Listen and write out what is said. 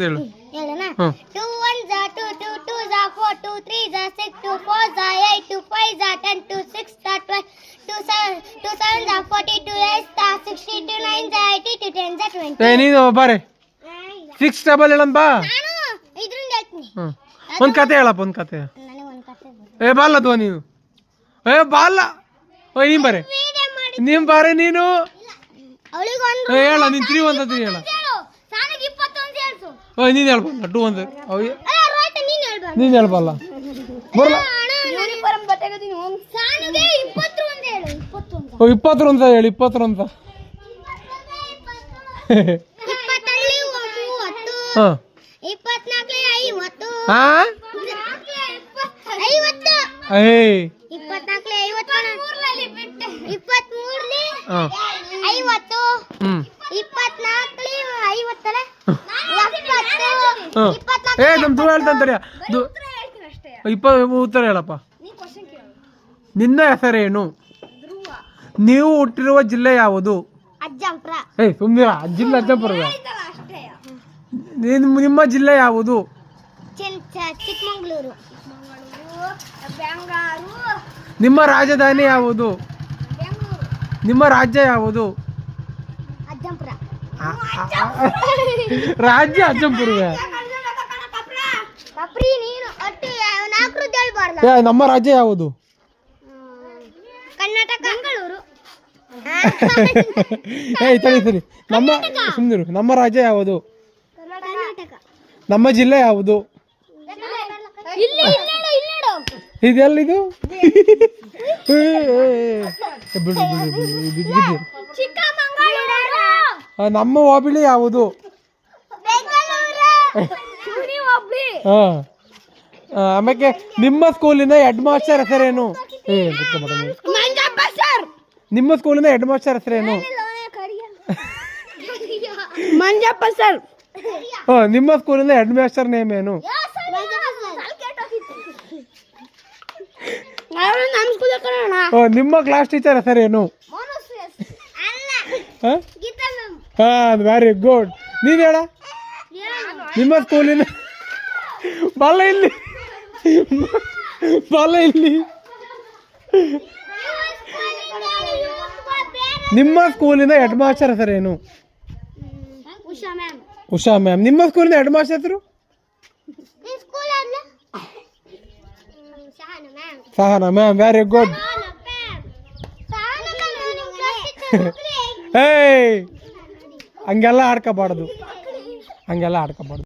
ಹೇಳು. 2 1s are 2, 2 2s are 4, 2 3s are 6, 2 4s are 8, 2 5s are 10, 2 6s are 12, 2 7s are 40, 2 8s are 60, 2 9s are 80, 2 10s are 20. ನೀನು ಬಾರೆ 6 double ಹೇಳಂ ಬಾ. ನಾನು ಇದ್ರಿಂದ ಹೇಳ್ತೀನಿ. ಒಂದು ಕತೆ ಹೇಳಪ್ಪ, ಒಂದು ಕತೆ. ನನಗೆ ಒಂದು ಕಥೆ ಏ ಬಾಲ್ಲ ತೋ ನೀನು. ಏ ಬಾಲ್ಲ. ಓಯ್ ನೀನು ಬಾರೆ, ನೀನು ಬಾರೆ ನೀನು. ಅವಳಿಗೆ ಒಂದು ಹೇಳ ನೀನು 3 1 3 ಹೇಳ. ಹೇಳು. ಸಾನಿಗೆ 21 ಹೇಳ್ಸು. ಓಯ್ ನೀನು ಹೇಳ್ಬಲ್ಲ 2 1. ಅಲ್ಲ ರೋಹಿತ ನೀನು ಹೇಳ್ಬಾರ್ದು. ನೀನು ಹೇಳ್ಬಲ್ಲ ಬರಲ್ಲ. ಯೂನಿಫಾರ್ಮ್ ಬಟ್ಟೆಗದಿನಿ ಸಾನಿಗೆ 21 ಹೇಳು. 21 ಓ 21 ಹೇಳಿ. 21 20 20 ಹಾ 24 50 ಹಾ 50 ಏಯ್ 24 50 23ರಲ್ಲಿ ಬಿಟ್ಟೆ 23ಲಿ ಹಾ 50 24ಲಿ 50 ಅಲ್ಲ 70 ಏ ನಮ್ ದೂ ಹೇಳ್ತಂತಾರೆ. 20 ಉತ್ತರ ಹೇಳಪ್ಪ. ನಿನ್ನ ಹೆಸರೇನು? ನೀವು ಹುಟ್ಟಿರುವ ಜಿಲ್ಲೆ ಯಾವುದು? ಅಜ್ಜಂಪುರ. ಏ ಸುಮ್ಮನೆ ಜಿಲ್ಲೆ ಅಜ್ಜಂಪುರ. ನಿಮ್ಮ ಜಿಲ್ಲೆ ಯಾವುದು? ಚಿಕ್ಕಮಗಳೂರು. ನಿಮ್ಮ ರಾಜಧಾನಿ ಯಾವುದು? ನಿಮ್ಮ ರಾಜ್ಯ ಯಾವುದು? ಅಜ್ಜಂಪುರ. ರಾಜ್ಯ ಅಜ್ಜಂಪುರವೇ. ಕಪ್ರಿ ನೀನು ಒಟ್ಟು 4 ಹೇಳ್ಬಾರ್ದ. ಏ ನಮ್ಮ ರಾಜ್ಯ ಯಾವುದು? ಕರ್ನಾಟಕ. ಬೆಂಗಳೂರು. ಏಯ್ ಸರಿ ನಮ್ಮ ಸುಮ್ಮನಿರು. ನಮ್ಮ ರಾಜ್ಯ ಯಾವುದು? ಕರ್ನಾಟಕ. ನಮ್ಮ ಜಿಲ್ಲೆ ಯಾವುದು? ಇಲ್ಲಿ ಇದೆಲ್ಲಿದು? ನಮ್ಮ ಹೋಬಳಿ ಯಾವುದು? ಆಮೇಲೆ ನಿಮ್ಮ ಸ್ಕೂಲಿನ ಹೆಡ್ ಮಾಸ್ಟರ್ ಹೆಸರೇನು? ನಿಮ್ಮ ಸ್ಕೂಲಿನ ಹೆಡ್ ಮಾಸ್ಟರ್ ಹೆಸರೇನು? ಮಂಜಪ್ಪ ಸರ್. ನಿಮ್ಮ ಸ್ಕೂಲಿನ ಹೆಡ್ ಮಾಸ್ಟರ್ ನೇಮ್ ಏನು? ನಿಮ್ಮ ಕ್ಲಾಸ್ ಟೀಚರ್ ಹೆಸರೇನು? Very good. ನೀನ್ ಹೇಳ ನಿಮ್ಮ ಸ್ಕೂಲಿನ ಬಾಲ ಇಲ್ಲಿ ನಿಮ್ಮ ಸ್ಕೂಲಿನ ಹೆಡ್ ಮಾಸ್ಟರ್ ಹೆಸರೇನು? ಉಷಾ ಮ್ಯಾಮ್. ನಿಮ್ಮ ಸ್ಕೂಲಿನ ಹೆಡ್ ಮಾಸ್ಟರ್ ಹೆಸರು? ಸಹನಾ ಮ್ಯಾಮ್. Very good. ಏಯ್ ಹಂಗೆಲ್ಲ ಆಡ್ಕೋಬಾರ್ದು.